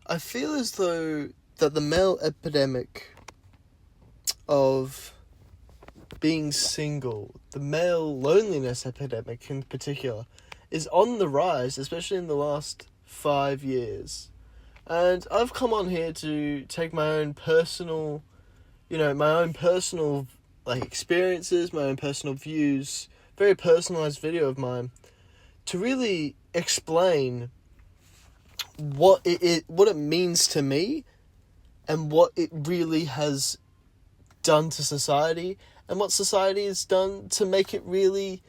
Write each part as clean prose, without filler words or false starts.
I feel as though that the male epidemic of being single, the male loneliness epidemic in particular, is on the rise, especially in the last 5 years. And I've come on here to take my own personal experiences, my own personal views, very personalized video of mine, to really explain what it means to me and what it really has done to society and what society has done to make it really,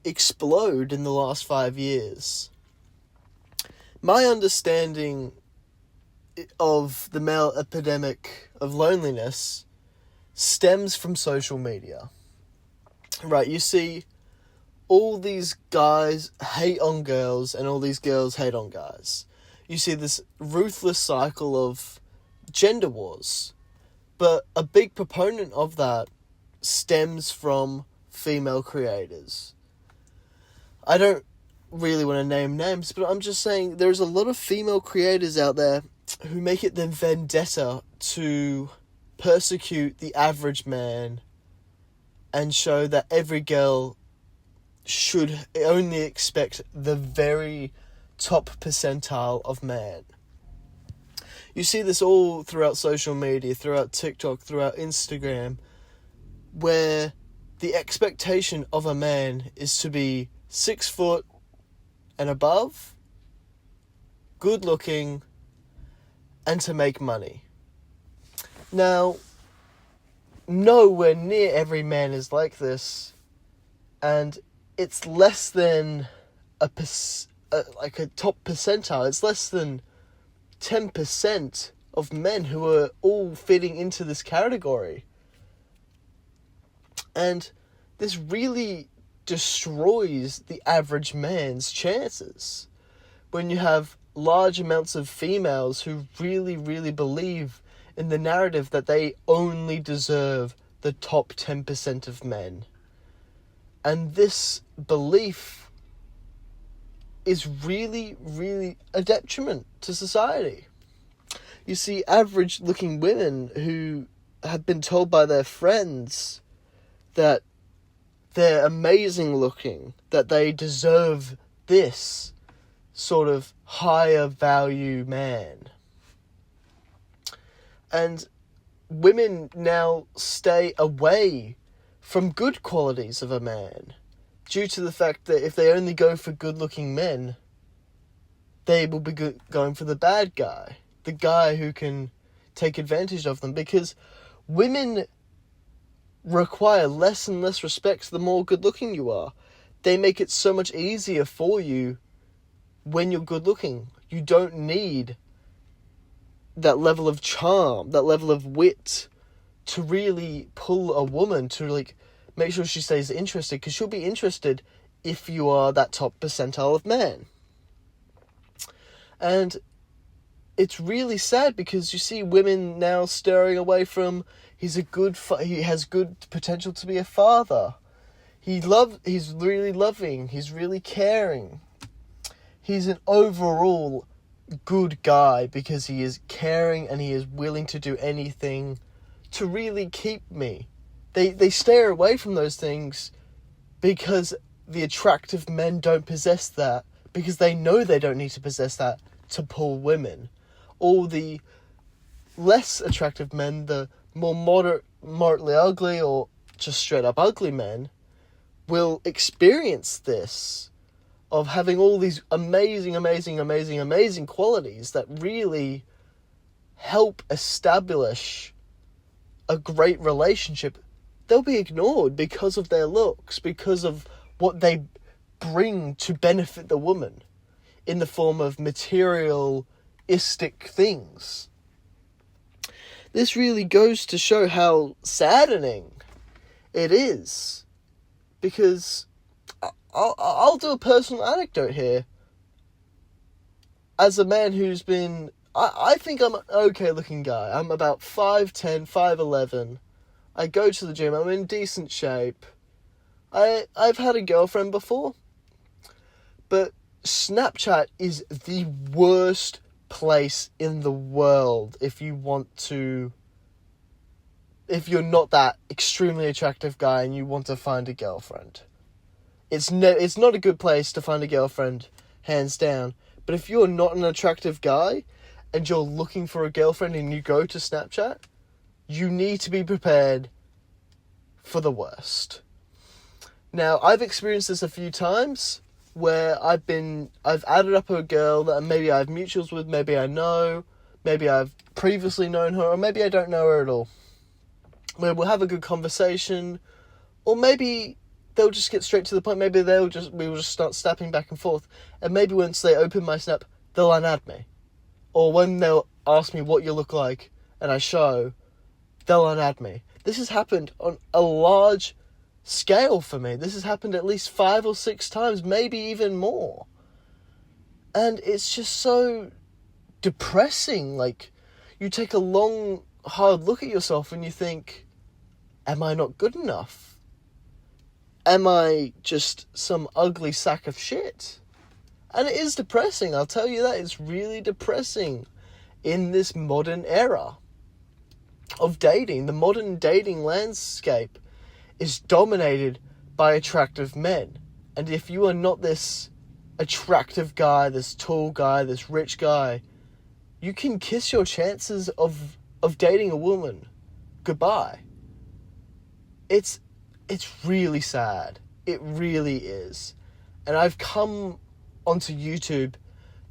explode in the last 5 years. My understanding of the male epidemic of loneliness stems from social media. Right, you see, all these guys hate on girls and all these girls hate on guys. You see this ruthless cycle of gender wars. But a big proponent of that stems from female creators. I don't really want to name names, but I'm just saying there's a lot of female creators out there who make it their vendetta to persecute the average man and show that every girl should only expect the very top percentile of man. You see this all throughout social media, throughout TikTok, throughout Instagram, where the expectation of a man is to be 6 foot and above, good looking, and to make money. Now, nowhere near every man is like this, and it's less than a top percentile. It's less than 10% of men who are all fitting into this category. And this really destroys the average man's chances when you have large amounts of females who really, really believe in the narrative that they only deserve the top 10% of men. And this belief is really, really a detriment to society. You see average-looking women who have been told by their friends that they're amazing looking, that they deserve this sort of higher value man. And women now stay away from good qualities of a man due to the fact that if they only go for good-looking men, they will be going for the bad guy, the guy who can take advantage of them, because women require less and less respect the more good-looking you are. They make it so much easier for you when you're good-looking. You don't need that level of charm, that level of wit to really pull a woman to, make sure she stays interested, because she'll be interested if you are that top percentile of man. And it's really sad because you see women now staring away from, he has good potential to be a father. He's really loving, he's really caring. He's an overall good guy because he is caring and he is willing to do anything to really keep me. They stay away from those things because the attractive men don't possess that, because they know they don't need to possess that to pull women. All the less attractive men, the more moderately ugly or just straight up ugly men, will experience this of having all these amazing qualities that really help establish a great relationship. They'll be ignored because of their looks, because of what they bring to benefit the woman in the form of materialistic things. This really goes to show how saddening it is, because I'll do a personal anecdote here. As a man who's been, I think I'm an okay looking guy. I'm about 5'10", 5'11". I go to the gym, I'm in decent shape. I've had a girlfriend before. But Snapchat is the worst place in the world if you're not that extremely attractive guy and you want to find a girlfriend. It's not a good place to find a girlfriend, hands down. But if you're not an attractive guy and you're looking for a girlfriend and you go to Snapchat, you need to be prepared for the worst. Now, I've experienced this a few times where I've added up a girl that maybe I have mutuals with, maybe I know, maybe I've previously known her, or maybe I don't know her at all. Where we'll have a good conversation, or maybe they'll just get straight to the point. Maybe we will just start snapping back and forth, and maybe once they open my Snap, they'll unadd me. Or when they'll ask me what you look like, and I show, they'll unadd me. This has happened on a large scale for me. This has happened at least 5 or 6 times, maybe even more. And it's just so depressing. Like, you take a long, hard look at yourself and you think, am I not good enough? Am I just some ugly sack of shit? And it is depressing, I'll tell you that. It's really depressing in this modern era of dating. The modern dating landscape is dominated by attractive men. And if you are not this attractive guy, this tall guy, this rich guy, you can kiss your chances of dating a woman goodbye. It's really sad. It really is. And I've come onto YouTube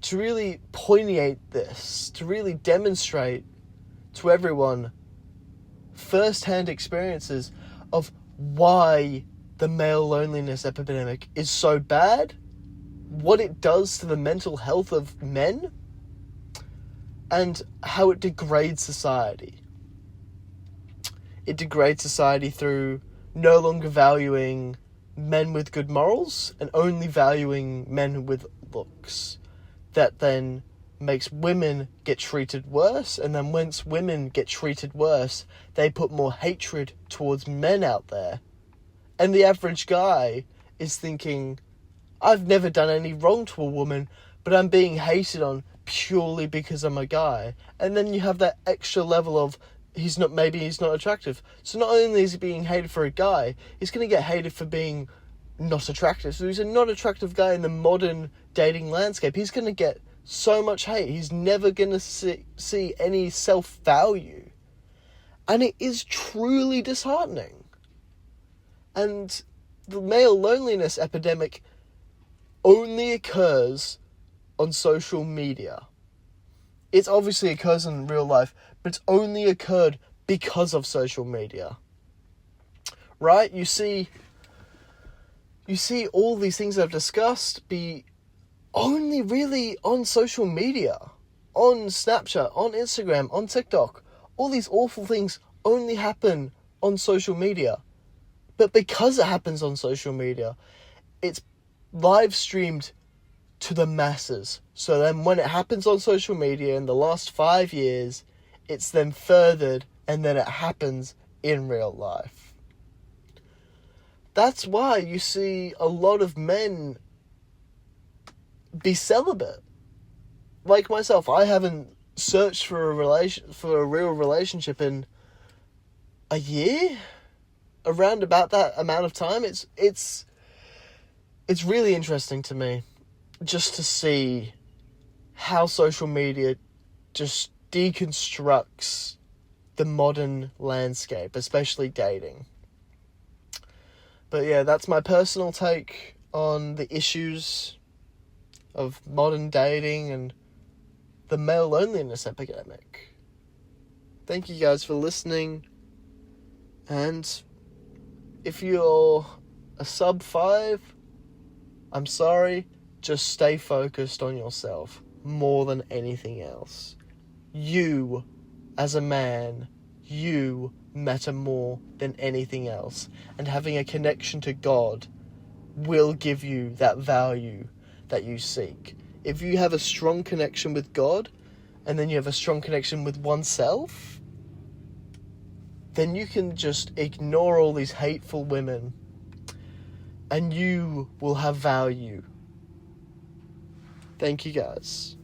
to really poignate this, to really demonstrate to everyone first-hand experiences of why the male loneliness epidemic is so bad, what it does to the mental health of men, and how it degrades society. It degrades society through no longer valuing men with good morals and only valuing men with looks. That then makes women get treated worse, and then once women get treated worse, they put more hatred towards men out there. And the average guy is thinking, I've never done any wrong to a woman, but I'm being hated on purely because I'm a guy. And then you have that extra level of, he's not attractive. So not only is he being hated for a guy, he's going to get hated for being not attractive. So he's a not attractive guy in the modern dating landscape. He's going to get so much hate. He's never going to see any self-value. And it is truly disheartening. And the male loneliness epidemic only occurs on social media. It obviously occurs in real life, but it's only occurred because of social media. Right? You see all these things I've discussed be only really on social media, on Snapchat, on Instagram, on TikTok. All these awful things only happen on social media. But because it happens on social media, it's live streamed to the masses. So then when it happens on social media in the last 5 years, it's then furthered and then it happens in real life. That's why you see a lot of men be celibate. Like myself, I haven't searched for a real relationship in a year, around about that amount of time. It's really interesting to me just to see how social media just deconstructs the modern landscape, especially dating. But yeah, that's my personal take on the issues of modern dating and the male loneliness epidemic. Thank you guys for listening. And if you're a sub 5, I'm sorry. Just stay focused on yourself more than anything else. You, as a man, you matter more than anything else. And having a connection to God will give you that value that you seek. If you have a strong connection with God, and then you have a strong connection with oneself, then you can just ignore all these hateful women, and you will have value. Thank you guys.